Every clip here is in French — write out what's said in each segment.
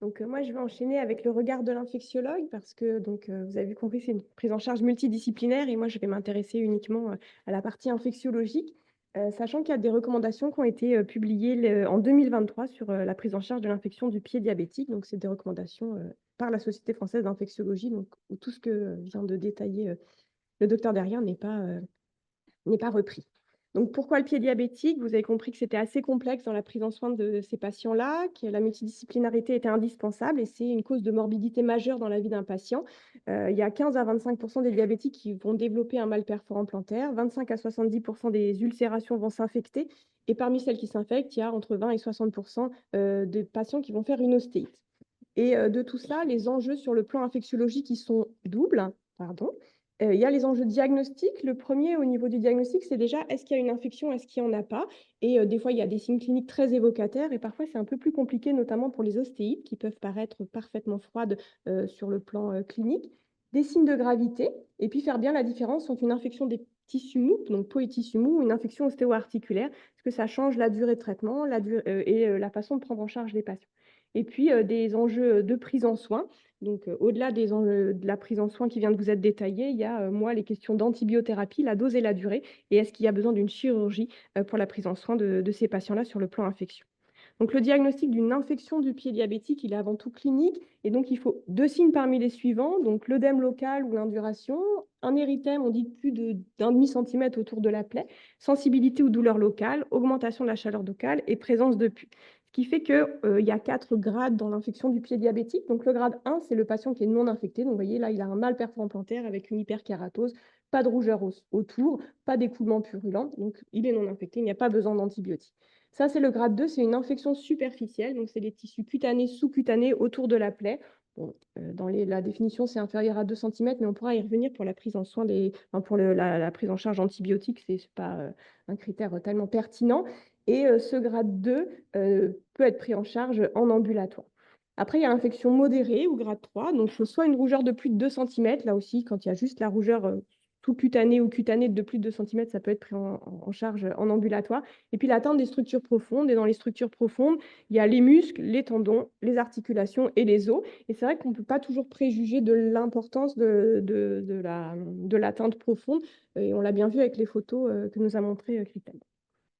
Donc, moi, je vais enchaîner avec le regard de l'infectiologue parce que donc, vous avez compris, c'est une prise en charge multidisciplinaire et moi, je vais m'intéresser uniquement, à la partie infectiologique, sachant qu'il y a des recommandations qui ont été, publiées en 2023 sur, la prise en charge de l'infection du pied diabétique. Donc, c'est des recommandations, par la Société française d'infectiologie, donc où tout ce que vient de détailler, le docteur derrière n'est pas repris. Donc pourquoi le pied diabétique? Vous avez compris que c'était assez complexe dans la prise en soin de ces patients-là, que la multidisciplinarité était indispensable et c'est une cause de morbidité majeure dans la vie d'un patient. Il y a 15 à 25 des diabétiques qui vont développer un mal perforant plantaire, 25 à 70 des ulcérations vont s'infecter et parmi celles qui s'infectent, il y a entre 20 et 60 de patients qui vont faire une ostéite. Et de tout ça, les enjeux sur le plan infectiologique, ils sont doubles, pardon. Il y a les enjeux diagnostiques. Le premier, au niveau du diagnostic, c'est déjà est-ce qu'il y a une infection, est-ce qu'il y en a pas? Et des fois, il y a des signes cliniques très évocataires et parfois, c'est un peu plus compliqué, notamment pour les ostéites qui peuvent paraître parfaitement froides, sur le plan, clinique. Des signes de gravité et puis faire bien la différence entre une infection des tissus mous, donc peau et tissus mous, ou une infection ostéo-articulaire, parce que ça change la durée de traitement, la façon de prendre en charge les patients. Et puis, des enjeux de prise en soin. Donc, au-delà des enjeux de la prise en soin qui vient de vous être détaillée, il y a, moi, les questions d'antibiothérapie, la dose et la durée et est-ce qu'il y a besoin d'une chirurgie, pour la prise en soin de ces patients-là sur le plan infection. Donc le diagnostic d'une infection du pied diabétique, il est avant tout clinique et donc il faut 2 signes parmi les suivants, donc l'œdème local ou l'induration, un érythème, on dit de plus d'1,5 centimètre autour de la plaie, sensibilité ou douleur locale, augmentation de la chaleur locale et présence de pus. Ce qui fait que, il y a 4 grades dans l'infection du pied diabétique. Donc le grade 1, c'est le patient qui est non infecté. Donc vous voyez là, il a un mal perforant plantaire avec une hyperkératose, pas de rougeur autour, pas d'écoulement purulent, donc il est non infecté, il n'y a pas besoin d'antibiotiques. Ça, c'est le grade 2, c'est une infection superficielle, donc c'est les tissus cutanés, sous-cutanés autour de la plaie. Bon, la définition, c'est inférieur à 2 centimètres, mais on pourra y revenir pour la prise en soin enfin, pour la prise en charge antibiotique, c'est pas un critère tellement pertinent. Et ce grade 2 peut être pris en charge en ambulatoire. Après, il y a l'infection modérée ou grade 3, donc soit une rougeur de plus de 2 centimètres, là aussi, quand il y a juste la rougeur sous-cutanée ou cutanée de plus de 2 centimètres, ça peut être pris en charge en ambulatoire. Et puis l'atteinte des structures profondes. Et dans les structures profondes, il y a les muscles, les tendons, les articulations et les os. Et c'est vrai qu'on ne peut pas toujours préjuger de l'importance de l'atteinte profonde. Et on l'a bien vu avec les photos que nous a montrées Christelle.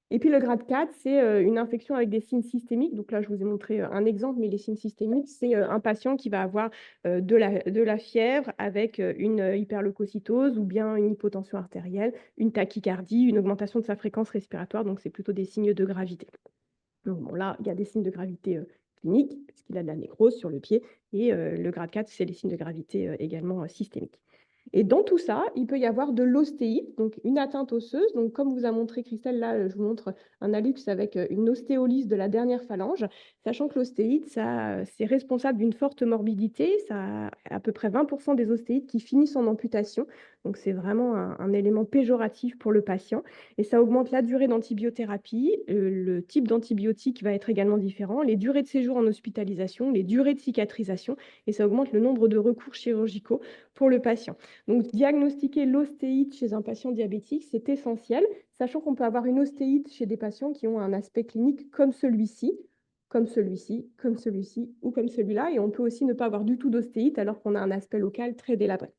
Et puis le grade 4, c'est une infection avec des signes systémiques. Donc là, je vous ai montré un exemple, mais les signes systémiques, c'est un patient qui va avoir de la fièvre avec une hyperleucocytose ou bien une hypotension artérielle, une tachycardie, une augmentation de sa fréquence respiratoire. Donc c'est plutôt des signes de gravité. Donc bon, là, il y a des signes de gravité cliniques, puisqu'il a de la nécrose sur le pied. Et le grade 4, c'est les signes de gravité également systémiques. Et dans tout ça, il peut y avoir de l'ostéite, donc une atteinte osseuse. Donc, comme vous a montré Christelle, là, je vous montre un hallux avec une ostéolyse de la dernière phalange, sachant que l'ostéite, c'est responsable d'une forte morbidité. Ça a à peu près 20 des ostéites qui finissent en amputation. Donc, c'est vraiment un élément péjoratif pour le patient. Et ça augmente la durée d'antibiothérapie. Le type d'antibiotique va être également différent. Les durées de séjour en hospitalisation, les durées de cicatrisation. Et ça augmente le nombre de recours chirurgicaux pour le patient. Donc, diagnostiquer l'ostéite chez un patient diabétique, c'est essentiel, sachant qu'on peut avoir une ostéite chez des patients qui ont un aspect clinique comme celui-ci, comme celui-ci, comme celui-ci ou comme celui-là. Et on peut aussi ne pas avoir du tout d'ostéite alors qu'on a un aspect local très délabré.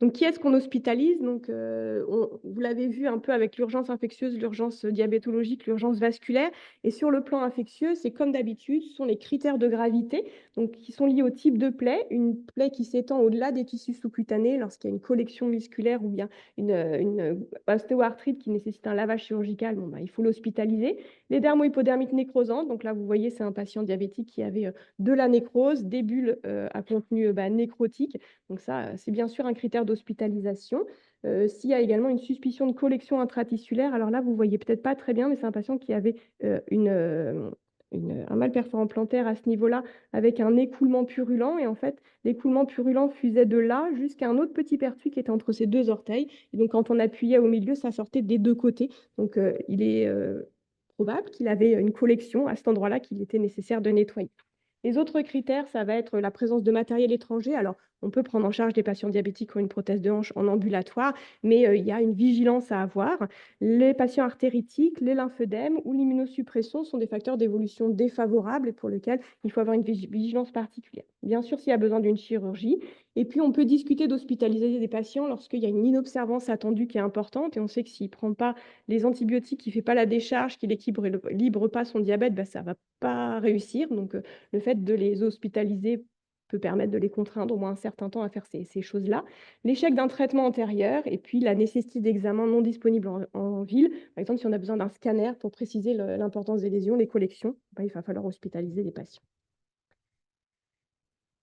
Donc, qui est-ce qu'on hospitalise? Donc, vous l'avez vu un peu avec l'urgence infectieuse, l'urgence diabétologique, l'urgence vasculaire. Et sur le plan infectieux, c'est comme d'habitude, ce sont les critères de gravité donc, qui sont liés au type de plaie. Une plaie qui s'étend au-delà des tissus sous-cutanés lorsqu'il y a une collection musculaire ou bien une ostéoarthrite qui nécessite un lavage chirurgical, bon, il faut l'hospitaliser. Les dermohypodermites nécrosantes, donc là, vous voyez, c'est un patient diabétique qui avait de la nécrose, des bulles à contenu nécrotique. Donc ça, c'est bien sûr un critère d'hospitalisation. S'il y a également une suspicion de collection intratissulaire, alors là, vous ne voyez peut-être pas très bien, mais c'est un patient qui avait un mal perforant plantaire à ce niveau-là, avec un écoulement purulent. Et en fait, l'écoulement purulent fusait de là jusqu'à un autre petit pertuis qui était entre ses deux orteils. Et donc, quand on appuyait au milieu, ça sortait des deux côtés. Donc, il est probable qu'il avait une collection à cet endroit-là qu'il était nécessaire de nettoyer. Les autres critères, ça va être la présence de matériel étranger. Alors, on peut prendre en charge des patients diabétiques qui ont une prothèse de hanche en ambulatoire, mais il y a une vigilance à avoir. Les patients artéritiques, les lymphodèmes ou l'immunosuppression sont des facteurs d'évolution défavorables et pour lesquels il faut avoir une vigilance particulière. Bien sûr, s'il y a besoin d'une chirurgie. Et puis, on peut discuter d'hospitaliser des patients lorsqu'il y a une inobservance attendue qui est importante et on sait que s'il ne prend pas les antibiotiques, qu'il ne fait pas la décharge, qu'il n'équilibre pas son diabète, bah, ça ne va pas réussir. Donc, le fait de les hospitaliser peut permettre de les contraindre au moins un certain temps à faire ces choses-là. L'échec d'un traitement antérieur et puis la nécessité d'examens non disponibles en ville. Par exemple, si on a besoin d'un scanner pour préciser l'importance des lésions, les collections, bah, il va falloir hospitaliser les patients.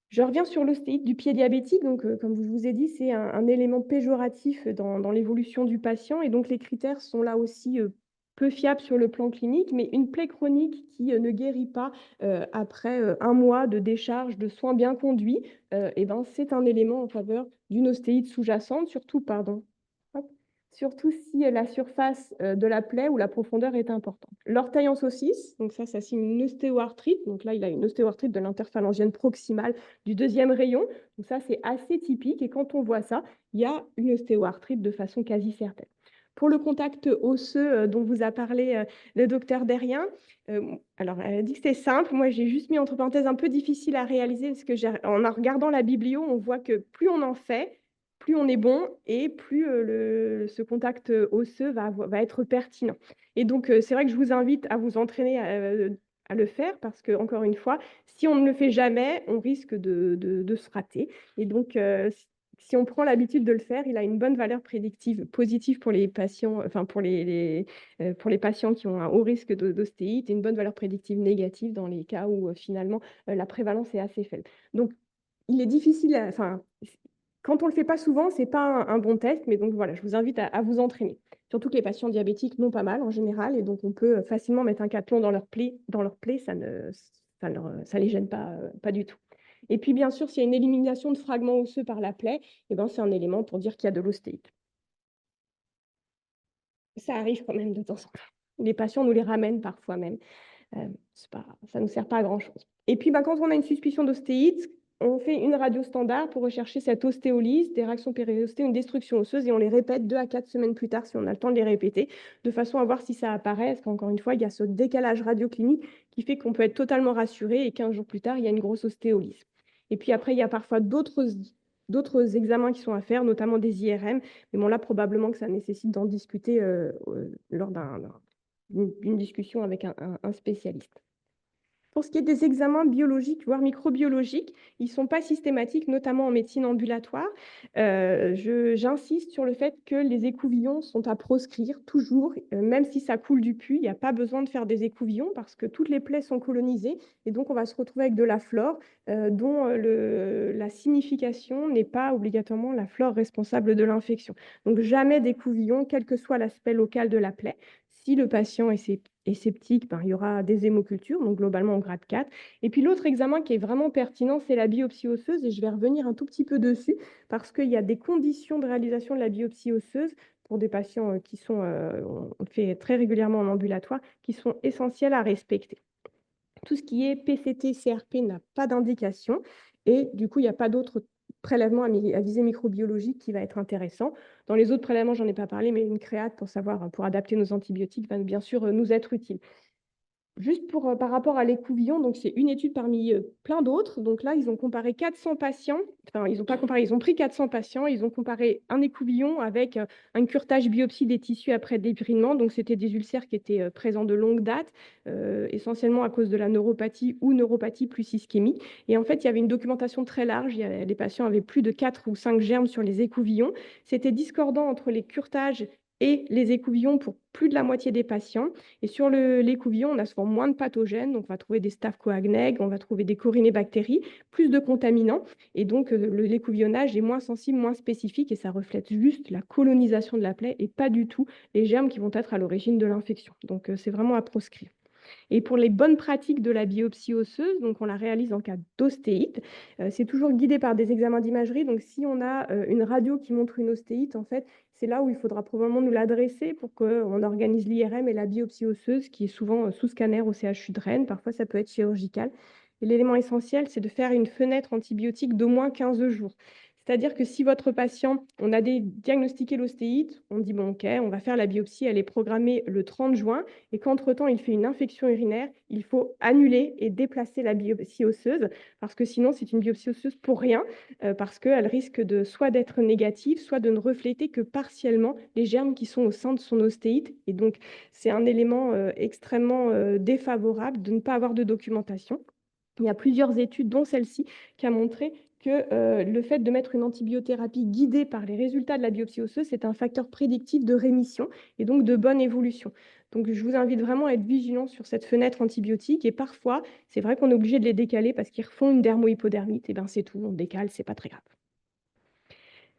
Je reviens sur l'ostéite du pied diabétique. Donc, comme je vous ai dit, c'est un élément péjoratif dans l'évolution du patient et donc les critères sont là aussi, peu fiables sur le plan clinique. Mais une plaie chronique qui, ne guérit pas, après, 1 mois de décharge, de soins bien conduits, et ben, c'est un élément en faveur d'une ostéite sous-jacente, surtout pardon. Hop. Surtout si, la surface, de la plaie ou la profondeur est importante. L'orteil en saucisse, donc ça signe une ostéoarthrite. Donc là, il a une ostéoarthrite de l'interphalangienne proximale du deuxième rayon. Donc ça, c'est assez typique. Et quand on voit ça, il y a une ostéoarthrite de façon quasi certaine. Pour le contact osseux dont vous a parlé le docteur Derrien, alors elle a dit que c'était simple. Moi, j'ai juste mis entre parenthèses un peu difficile à réaliser parce que en regardant la biblio, on voit que plus on en fait, plus on est bon et plus ce contact osseux va être pertinent. Et donc, c'est vrai que je vous invite à vous entraîner à le faire parce que, encore une fois, si on ne le fait jamais, on risque de se rater. Et donc, si on prend l'habitude de le faire, il a une bonne valeur prédictive positive pour les patients, enfin pour les patients qui ont un haut risque d'ostéite et une bonne valeur prédictive négative dans les cas où finalement la prévalence est assez faible. Donc, il est difficile, enfin, quand on ne le fait pas souvent, ce n'est pas un bon test, mais donc voilà, je vous invite à vous entraîner. Surtout que les patients diabétiques n'ont pas mal en général, et donc on peut facilement mettre un cathlon dans leur plaie, ça les gêne pas du tout. Et puis bien sûr, s'il y a une élimination de fragments osseux par la plaie, eh ben, c'est un élément pour dire qu'il y a de l'ostéite. Ça arrive quand même de temps en temps. Les patients nous les ramènent parfois même. Ça ne nous sert pas à grand-chose. Et puis, quand on a une suspicion d'ostéite, on fait une radio standard pour rechercher cette ostéolyse, des réactions périostées, une destruction osseuse, et on les répète 2 à 4 semaines plus tard si on a le temps de les répéter, de façon à voir si ça apparaît. Parce qu'encore une fois, il y a ce décalage radioclinique qui fait qu'on peut être totalement rassuré et 15 jours plus tard, il y a une grosse ostéolyse. Et puis après, il y a parfois d'autres examens qui sont à faire, notamment des IRM. Mais bon, là, probablement que ça nécessite d'en discuter lors d'une discussion avec un spécialiste. Pour ce qui est des examens biologiques, voire microbiologiques, ils ne sont pas systématiques, notamment en médecine ambulatoire. J'insiste sur le fait que les écouvillons sont à proscrire toujours, même si ça coule du pus, il n'y a pas besoin de faire des écouvillons parce que toutes les plaies sont colonisées et donc on va se retrouver avec de la flore dont la signification n'est pas obligatoirement la flore responsable de l'infection. Donc jamais d'écouvillon, quel que soit l'aspect local de la plaie. Si le patient est sceptique, ben, il y aura des hémocultures, donc globalement en grade 4. Et puis l'autre examen qui est vraiment pertinent, c'est la biopsie osseuse, et je vais revenir un tout petit peu dessus, parce qu'il y a des conditions de réalisation de la biopsie osseuse pour des patients qui sont, on fait très régulièrement en ambulatoire, qui sont essentielles à respecter. Tout ce qui est PCT, CRP n'a pas d'indication, et du coup, il n'y a pas d'autre prélèvement à visée microbiologique qui va être intéressant. Dans les autres prélèvements, j'en ai pas parlé, mais une créate pour adapter nos antibiotiques va bien sûr nous être utile. Juste par rapport à l'écouvillon, donc c'est une étude parmi plein d'autres. Donc là, ils ont comparé 400 patients. Enfin, ils n'ont pas comparé, ils ont pris 400 patients. Ils ont comparé un écouvillon avec un curetage biopsie des tissus après débridement. Donc c'était des ulcères qui étaient présents de longue date, essentiellement à cause de la neuropathie ou neuropathie plus ischémie. Et en fait, il y avait une documentation très large. Les patients avaient plus de 4 ou 5 germes sur les écouvillons. C'était discordant entre les curetages et les écouvillons pour plus de la moitié des patients. Et sur l'écouvillon, on a souvent moins de pathogènes, donc on va trouver des staph coagnegs, on va trouver des corinébactéries, plus de contaminants, et donc l'écouvillonnage est moins sensible, moins spécifique, et ça reflète juste la colonisation de la plaie et pas du tout les germes qui vont être à l'origine de l'infection. Donc c'est vraiment à proscrire. Et pour les bonnes pratiques de la biopsie osseuse, donc on la réalise en cas d'ostéite. C'est toujours guidé par des examens d'imagerie. Donc si on a une radio qui montre une ostéite, en fait, c'est là où il faudra probablement nous l'adresser pour qu'on organise l'IRM et la biopsie osseuse, qui est souvent sous scanner au CHU de Rennes. Parfois, ça peut être chirurgical. Et l'élément essentiel, c'est de faire une fenêtre antibiotique d'au moins 15 jours. C'est-à-dire que si votre patient, on a diagnostiqué l'ostéite, on dit, bon, OK, on va faire la biopsie, elle est programmée le 30 juin, et qu'entre-temps, il fait une infection urinaire, il faut annuler et déplacer la biopsie osseuse, parce que sinon, c'est une biopsie osseuse pour rien, parce qu'elle risque soit d'être négative, soit de ne refléter que partiellement les germes qui sont au sein de son ostéite. Et donc, c'est un élément extrêmement défavorable de ne pas avoir de documentation. Il y a plusieurs études, dont celle-ci, qui a montré que le fait de mettre une antibiothérapie guidée par les résultats de la biopsie osseuse, c'est un facteur prédictif de rémission et donc de bonne évolution. Donc, je vous invite vraiment à être vigilant sur cette fenêtre antibiotique. Et parfois, c'est vrai qu'on est obligé de les décaler parce qu'ils refont une dermohypodermite. Et bien, c'est tout, on décale, c'est pas très grave.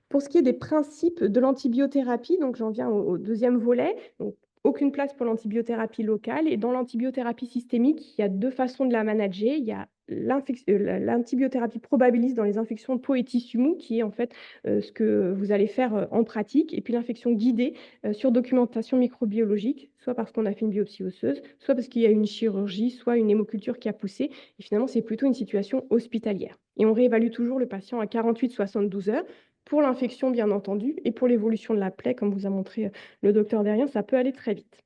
Pour ce qui est des principes de l'antibiothérapie, donc j'en viens au deuxième volet. Donc, aucune place pour l'antibiothérapie locale. Et dans l'antibiothérapie systémique, il y a 2 façons de la manager. Il y a l'antibiothérapie probabiliste dans les infections de peau et tissu mou, qui est en fait ce que vous allez faire en pratique. Et puis l'infection guidée sur documentation microbiologique, soit parce qu'on a fait une biopsie osseuse, soit parce qu'il y a une chirurgie, soit une hémoculture qui a poussé. Et finalement, c'est plutôt une situation hospitalière. Et on réévalue toujours le patient à 48-72 heures pour l'infection, bien entendu, et pour l'évolution de la plaie, comme vous a montré le docteur Derrien, ça peut aller très vite.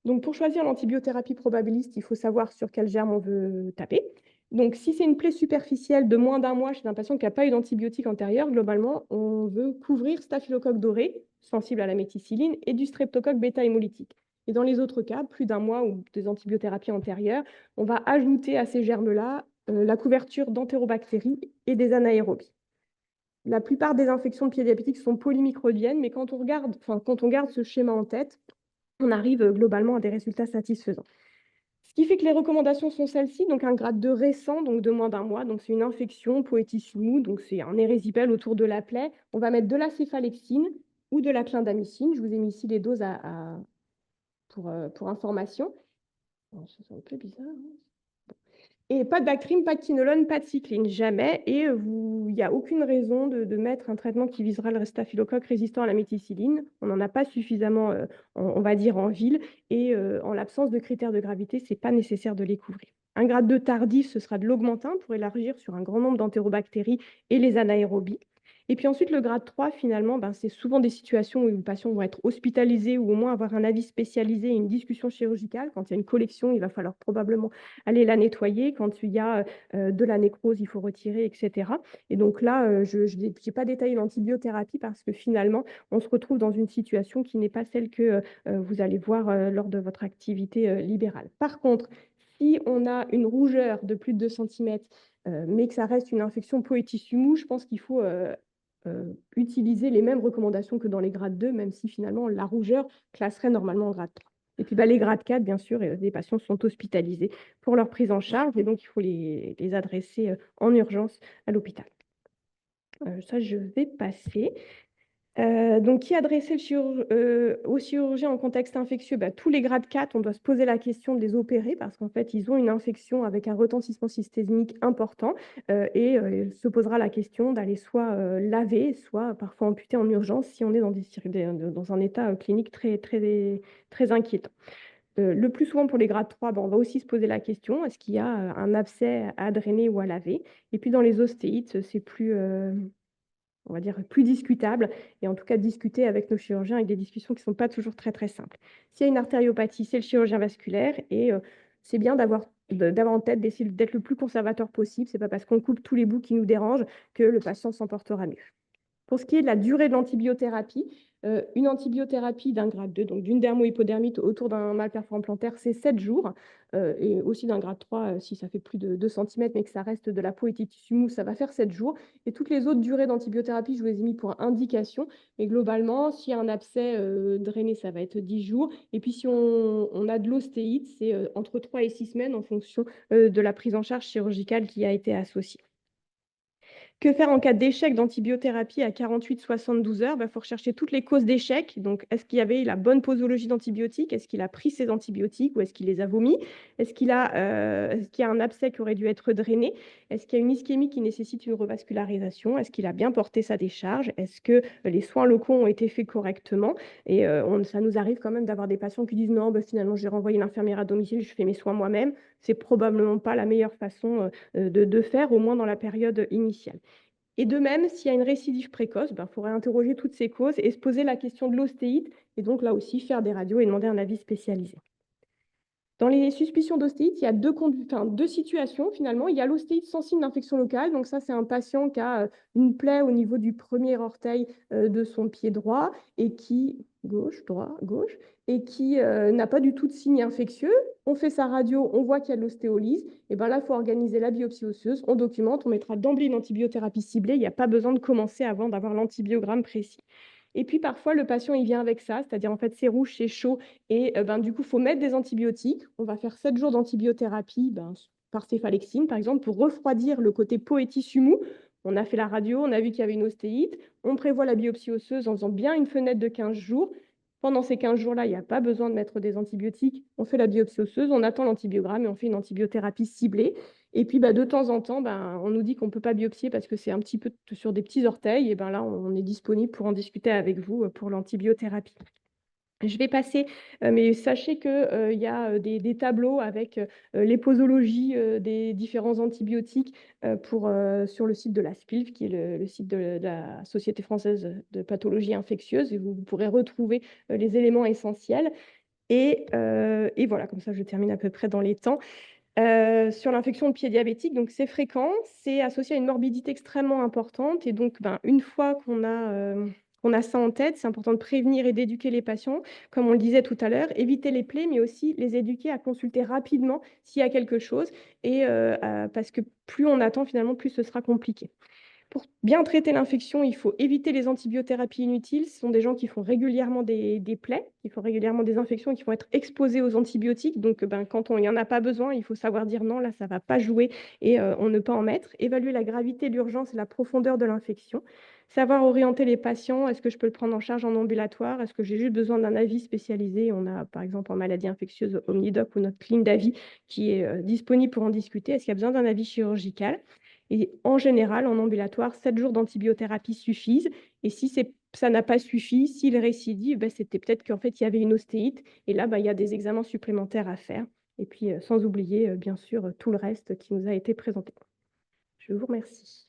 Donc, pour choisir l'antibiothérapie probabiliste, il faut savoir sur quel germe on veut taper. Donc, si c'est une plaie superficielle de moins d'un mois chez un patient qui n'a pas eu d'antibiotique antérieur, globalement, on veut couvrir staphylocoque doré, sensible à la méticilline, et du streptocoque bêta-hémolytique. Et dans les autres cas, plus d'un mois ou des antibiothérapies antérieures, on va ajouter à ces germes-là la couverture d'entérobactéries et des anaérobies. La plupart des infections de pieds diabétiques sont polymicrobiennes, mais quand on garde ce schéma en tête, on arrive globalement à des résultats satisfaisants. Ce qui fait que les recommandations sont celles-ci, donc un grade 2 récent, donc de moins d'un mois, donc c'est une infection, peau et tissu mou, donc c'est un érysipèle autour de la plaie. On va mettre de la céphalexine ou de la clindamycine. Je vous ai mis ici les doses pour information. Bon, ça, c'est un peu bizarre, hein. Et pas de Bactrim, pas de quinolone, pas de cycline, jamais. Et il n'y a aucune raison de mettre un traitement qui visera le staphylocoque résistant à la méticilline. On n'en a pas suffisamment, on va dire, en ville. Et en l'absence de critères de gravité, ce n'est pas nécessaire de les couvrir. Un grade 2 tardif, ce sera de l'augmentin pour élargir sur un grand nombre d'entérobactéries et les anaérobies. Et puis ensuite, le grade 3, finalement, c'est souvent des situations où les patients vont être hospitalisés ou au moins avoir un avis spécialisé et une discussion chirurgicale. Quand il y a une collection, il va falloir probablement aller la nettoyer. Quand il y a de la nécrose, il faut retirer, etc. Et donc là, je n'ai pas détaillé l'antibiothérapie parce que finalement, on se retrouve dans une situation qui n'est pas celle que vous allez voir lors de votre activité libérale. Par contre, si on a une rougeur de plus de 2 cm, mais que ça reste une infection peau et tissu mou, je pense qu'il faut utiliser les mêmes recommandations que dans les grades 2, même si finalement la rougeur classerait normalement en grade 3. Et puis les grades 4, bien sûr, les patients sont hospitalisés pour leur prise en charge et donc il faut les adresser en urgence à l'hôpital. Ça, je vais passer. Donc, qui adresser au chirurgien en contexte infectieux? Tous les grades 4, on doit se poser la question de les opérer parce qu'en fait, ils ont une infection avec un retentissement systémique important et il se posera la question d'aller soit laver, soit parfois amputer en urgence si on est dans un état clinique très, très, très inquiétant. Le plus souvent pour les grades 3, on va aussi se poser la question, est-ce qu'il y a un abcès à drainer ou à laver? Et puis dans les ostéites, c'est plus on va dire, plus discutable et en tout cas discuter avec nos chirurgiens avec des discussions qui ne sont pas toujours très, très simples. S'il y a une artériopathie, c'est le chirurgien vasculaire et c'est bien d'avoir en tête d'essayer d'être le plus conservateur possible. Ce n'est pas parce qu'on coupe tous les bouts qui nous dérangent que le patient s'en portera mieux. Pour ce qui est de la durée de l'antibiothérapie, une antibiothérapie d'un grade 2, donc d'une dermohypodermite autour d'un mal perforant plantaire, c'est 7 jours. Et aussi d'un grade 3, si ça fait plus de 2 cm, mais que ça reste de la peau et des tissus mous, ça va faire 7 jours. Et toutes les autres durées d'antibiothérapie, je vous les ai mis pour indication. Mais globalement, s'il y a un abcès drainé, ça va être 10 jours. Et puis si on a de l'ostéite, c'est entre 3 et 6 semaines en fonction de la prise en charge chirurgicale qui a été associée. Que faire en cas d'échec d'antibiothérapie à 48-72 heures? Il faut rechercher toutes les causes d'échec. Donc, est-ce qu'il y avait la bonne posologie d'antibiotiques? Est-ce qu'il a pris ses antibiotiques ou est-ce qu'il les a vomis? Est-ce qu'il y a un abcès qui aurait dû être drainé? Est-ce qu'il y a une ischémie qui nécessite une revascularisation? Est-ce qu'il a bien porté sa décharge? Est-ce que les soins locaux ont été faits correctement? Et ça nous arrive quand même d'avoir des patients qui disent non, finalement, j'ai renvoyé l'infirmière à domicile, je fais mes soins moi-même. c'est probablement pas la meilleure façon de faire, au moins dans la période initiale. Et de même, s'il y a une récidive précoce, il faudrait interroger toutes ces causes et se poser la question de l'ostéite, et donc là aussi faire des radios et demander un avis spécialisé. Dans les suspicions d'ostéite, il y a deux situations finalement. Il y a l'ostéite sans signe d'infection locale. Donc ça, c'est un patient qui a une plaie au niveau du premier orteil de son pied droit et qui, gauche, droit, gauche, et qui n'a pas du tout de signe infectieux. On fait sa radio, on voit qu'il y a de l'ostéolyse. Et bien là, il faut organiser la biopsie osseuse. On documente, on mettra d'emblée une antibiothérapie ciblée. Il n'y a pas besoin de commencer avant d'avoir l'antibiogramme précis. Et puis parfois, le patient, il vient avec ça, c'est-à-dire en fait, c'est rouge, c'est chaud, et du coup, il faut mettre des antibiotiques. On va faire 7 jours d'antibiothérapie par céphalexine, par exemple, pour refroidir le côté peau et tissu mou. On a fait la radio, on a vu qu'il y avait une ostéite. On prévoit la biopsie osseuse en faisant bien une fenêtre de 15 jours. Pendant ces 15 jours-là, il n'y a pas besoin de mettre des antibiotiques. On fait la biopsie osseuse, on attend l'antibiogramme et on fait une antibiothérapie ciblée. Et puis, de temps en temps, on nous dit qu'on ne peut pas biopsier parce que c'est un petit peu sur des petits orteils. Et là, on est disponible pour en discuter avec vous pour l'antibiothérapie. Je vais passer, mais sachez qu'il y a des tableaux avec les posologies des différents antibiotiques sur le site de la SPILF, qui est le site de la Société française de pathologie infectieuse, et vous pourrez retrouver les éléments essentiels. Et voilà, comme ça, je termine à peu près dans les temps. Sur l'infection de pied diabétique, donc c'est fréquent, c'est associé à une morbidité extrêmement importante. Et donc, une fois qu'on a ça en tête, c'est important de prévenir et d'éduquer les patients, comme on le disait tout à l'heure, éviter les plaies, mais aussi les éduquer à consulter rapidement s'il y a quelque chose, et parce que plus on attend, finalement, plus ce sera compliqué. Pour bien traiter l'infection, il faut éviter les antibiothérapies inutiles. Ce sont des gens qui font régulièrement des plaies, qui font régulièrement des infections, qui vont être exposés aux antibiotiques. Donc, quand il n'y en a pas besoin, il faut savoir dire non, là, ça ne va pas jouer, et on ne peut en mettre. Évaluer la gravité, l'urgence et la profondeur de l'infection. Savoir orienter les patients. Est-ce que je peux le prendre en charge en ambulatoire? Est-ce que j'ai juste besoin d'un avis spécialisé? On a, par exemple, en maladie infectieuse, Omnidoc ou notre ligne d'avis qui est disponible pour en discuter. Est-ce qu'il y a besoin d'un avis chirurgical? Et en général, en ambulatoire, 7 jours d'antibiothérapie suffisent. Et si ça n'a pas suffi, s'il récidive, c'était peut-être qu'en fait, il y avait une ostéite. Et là, il y a des examens supplémentaires à faire. Et puis, sans oublier, bien sûr, tout le reste qui nous a été présenté. Je vous remercie.